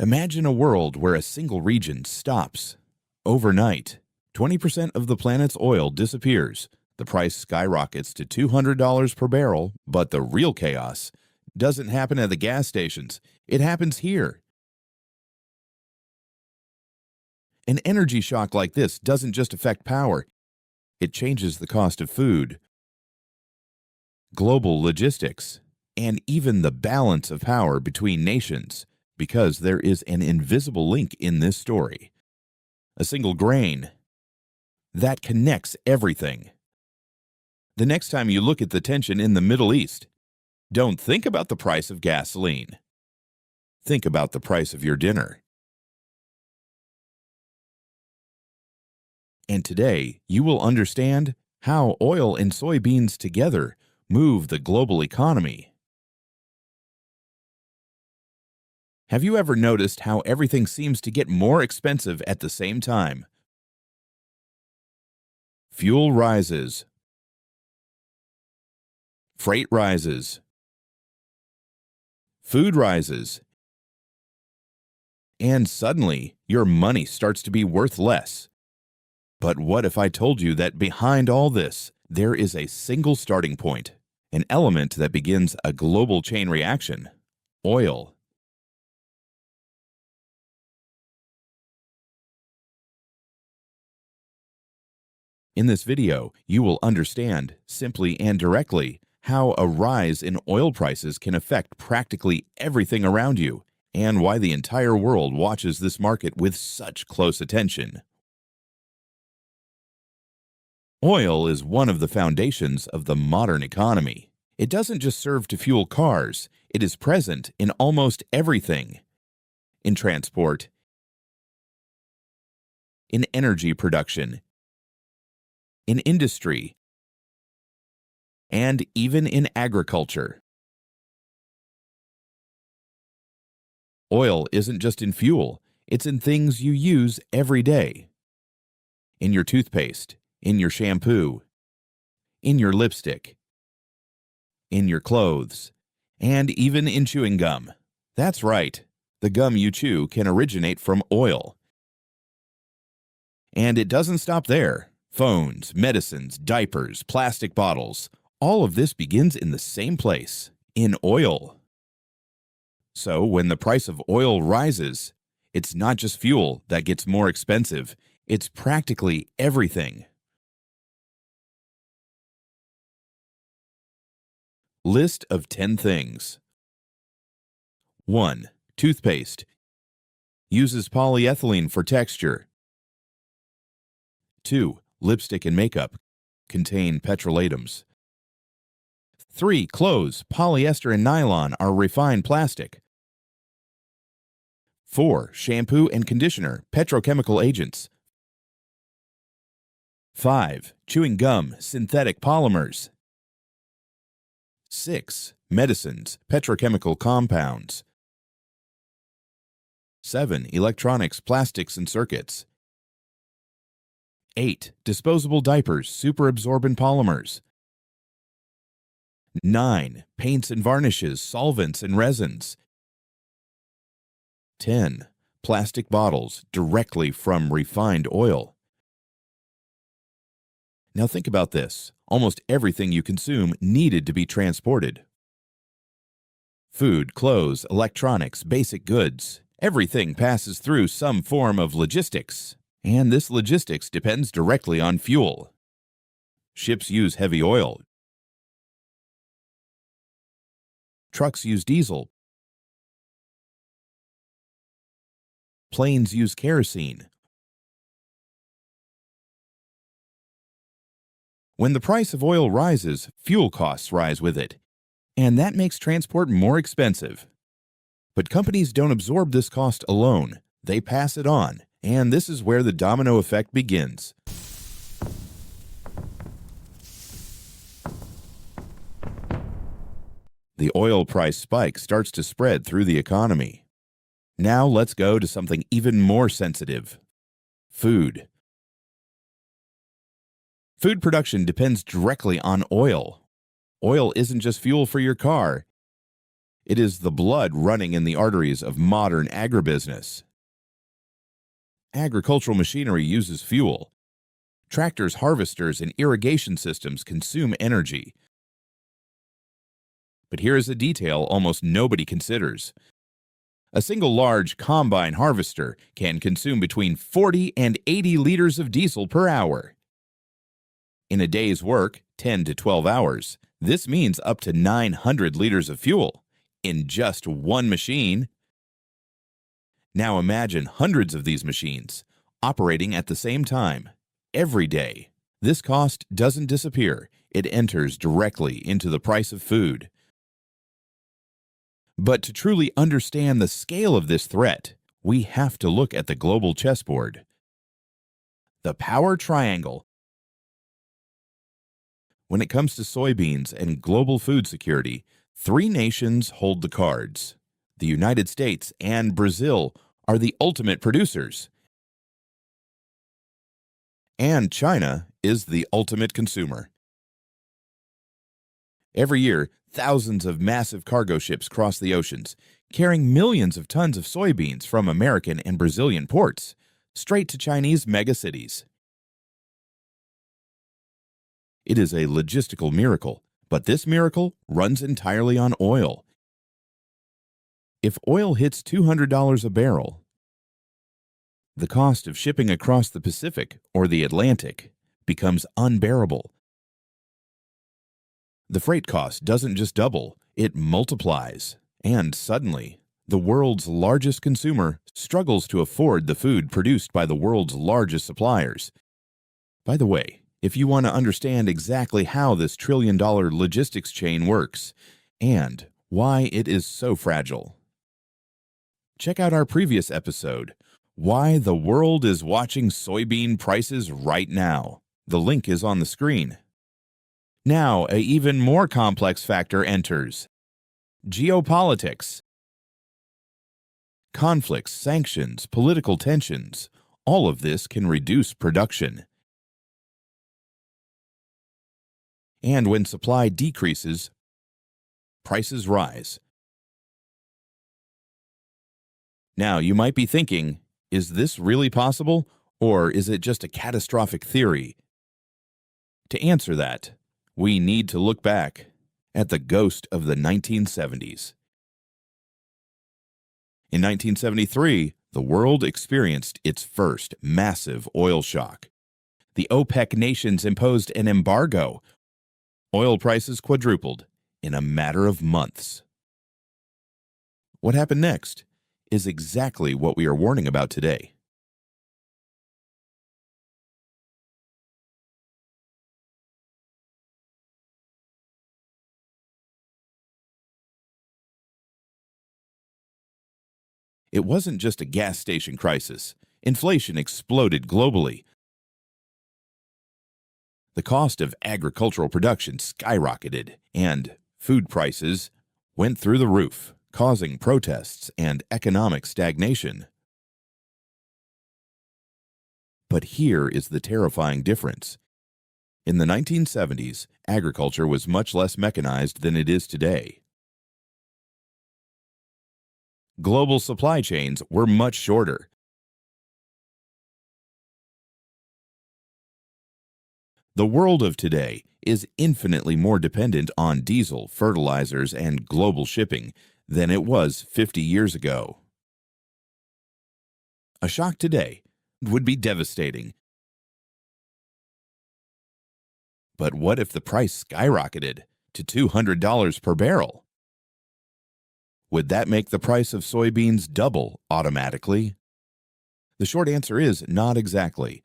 Imagine a world where a single region stops. Overnight, 20% of the planet's oil disappears. The price skyrockets to $200 per barrel, but the real chaos doesn't happen at the gas stations. It happens here. An energy shock like this doesn't just affect power. It changes the cost of food, global logistics, and even the balance of power between nations, because there is an invisible link in this story. A single grain that connects everything. The next time you look at the tension in the Middle East, don't think about the price of gasoline. Think about the price of your dinner. And today, you will understand how oil and soybeans together move the global economy. Have you ever noticed how everything seems to get more expensive at the same time? Fuel rises. Freight rises. Food rises. And suddenly, your money starts to be worth less. But what if I told you that behind all this, there is a single starting point, an element that begins a global chain reaction: oil. In this video, you will understand, simply and directly, how a rise in oil prices can affect practically everything around you, and why the entire world watches this market with such close attention. Oil is one of the foundations of the modern economy. It doesn't just serve to fuel cars, it is present in almost everything. In transport, in energy production, in industry, and even in agriculture. Oil isn't just in fuel, it's in things you use every day. In your toothpaste, in your shampoo, in your lipstick, in your clothes, and even in chewing gum. That's right, the gum you chew can originate from oil. And it doesn't stop there. Phones, medicines, diapers, plastic bottles, all of this begins in the same place, in oil. So when the price of oil rises, it's not just fuel that gets more expensive, it's practically everything. List of 10 things. 1. Toothpaste. Uses polyethylene for texture. 2. Lipstick and makeup. Contain petrolatums. 3. Clothes. Polyester and nylon are refined plastic. 4. Shampoo and conditioner. Petrochemical agents. 5. Chewing gum. Synthetic polymers. 6. Medicines, petrochemical compounds. 7. Electronics, plastics and circuits. 8. Disposable diapers, superabsorbent polymers. 9. Paints and varnishes, solvents and resins. 10. Plastic bottles, directly from refined oil. Now think about this. Almost everything you consume needed to be transported. Food, clothes, electronics, basic goods. Everything passes through some form of logistics, and this logistics depends directly on fuel. Ships use heavy oil. Trucks use diesel. Planes use kerosene. When the price of oil rises, fuel costs rise with it, and that makes transport more expensive. But companies don't absorb this cost alone, they pass it on, and this is where the domino effect begins. The oil price spike starts to spread through the economy. Now let's go to something even more sensitive: food. Food production depends directly on oil. Oil isn't just fuel for your car. It is the blood running in the arteries of modern agribusiness. Agricultural machinery uses fuel. Tractors, harvesters, and irrigation systems consume energy. But here is a detail almost nobody considers. A single large combine harvester can consume between 40 and 80 liters of diesel per hour. In a day's work, 10 to 12 hours, this means up to 900 liters of fuel in just one machine. Now imagine hundreds of these machines operating at the same time, every day. This cost doesn't disappear. It enters directly into the price of food. But to truly understand the scale of this threat, we have to look at the global chessboard. The power triangle. When it comes to soybeans and global food security, three nations hold the cards. The United States and Brazil are the ultimate producers, and China is the ultimate consumer. Every year, thousands of massive cargo ships cross the oceans, carrying millions of tons of soybeans from American and Brazilian ports, straight to Chinese megacities. It is a logistical miracle, but this miracle runs entirely on oil. If oil hits $200 a barrel, the cost of shipping across the Pacific or the Atlantic becomes unbearable. The freight cost doesn't just double, it multiplies. And suddenly, the world's largest consumer struggles to afford the food produced by the world's largest suppliers. By the way, if you want to understand exactly how this trillion-dollar logistics chain works and why it is so fragile, check out our previous episode, Why the World is Watching Soybean Prices Right Now. The link is on the screen. Now, an even more complex factor enters: geopolitics. Conflicts, sanctions, political tensions, all of this can reduce production. And when supply decreases, prices rise. Now, you might be thinking, is this really possible, or is it just a catastrophic theory? To answer that, we need to look back at the ghost of the 1970s. In 1973, the world experienced its first massive oil shock. The OPEC nations imposed an embargo. Oil prices quadrupled in a matter of months. What happened next is exactly what we are warning about today. It wasn't just a gas station crisis. Inflation exploded globally. The cost of agricultural production skyrocketed, and food prices went through the roof, causing protests and economic stagnation. But here is the terrifying difference. In the 1970s, agriculture was much less mechanized than it is today. Global supply chains were much shorter. The world of today is infinitely more dependent on diesel, fertilizers, and global shipping than it was 50 years ago. A shock today would be devastating. But what if the price skyrocketed to $200 per barrel? Would that make the price of soybeans double automatically? The short answer is not exactly.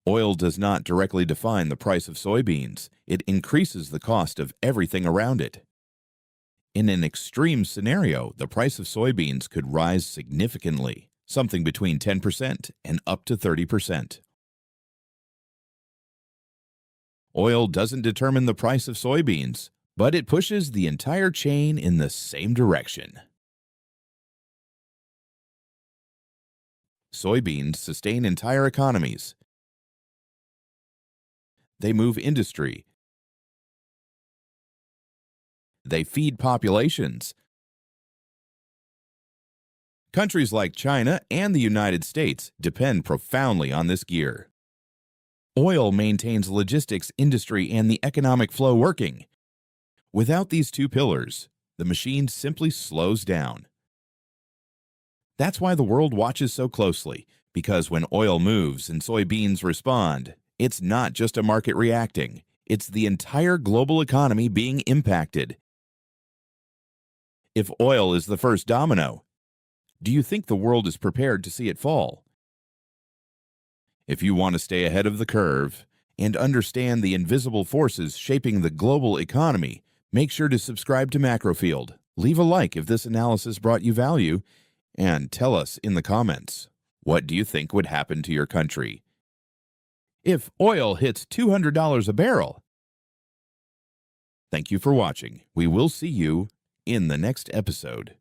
Oil does not directly define the price of soybeans. It increases the cost of everything around it. In an extreme scenario, the price of soybeans could rise significantly, something between 10% and up to 30%. Oil doesn't determine the price of soybeans, but it pushes the entire chain in the same direction. Soybeans sustain entire economies. They move industry. They feed populations. Countries like China and the United States depend profoundly on this gear. Oil maintains logistics industry and the economic flow working. Without these two pillars, the machine simply slows down. That's why the world watches so closely, because when oil moves and soybeans respond, it's not just a market reacting, it's the entire global economy being impacted. If oil is the first domino, do you think the world is prepared to see it fall? If you want to stay ahead of the curve and understand the invisible forces shaping the global economy, make sure to subscribe to Macrofield. Leave a like if this analysis brought you value, and tell us in the comments, what do you think would happen to your country if oil hits $200 a barrel? Thank you for watching. We will see you in the next episode.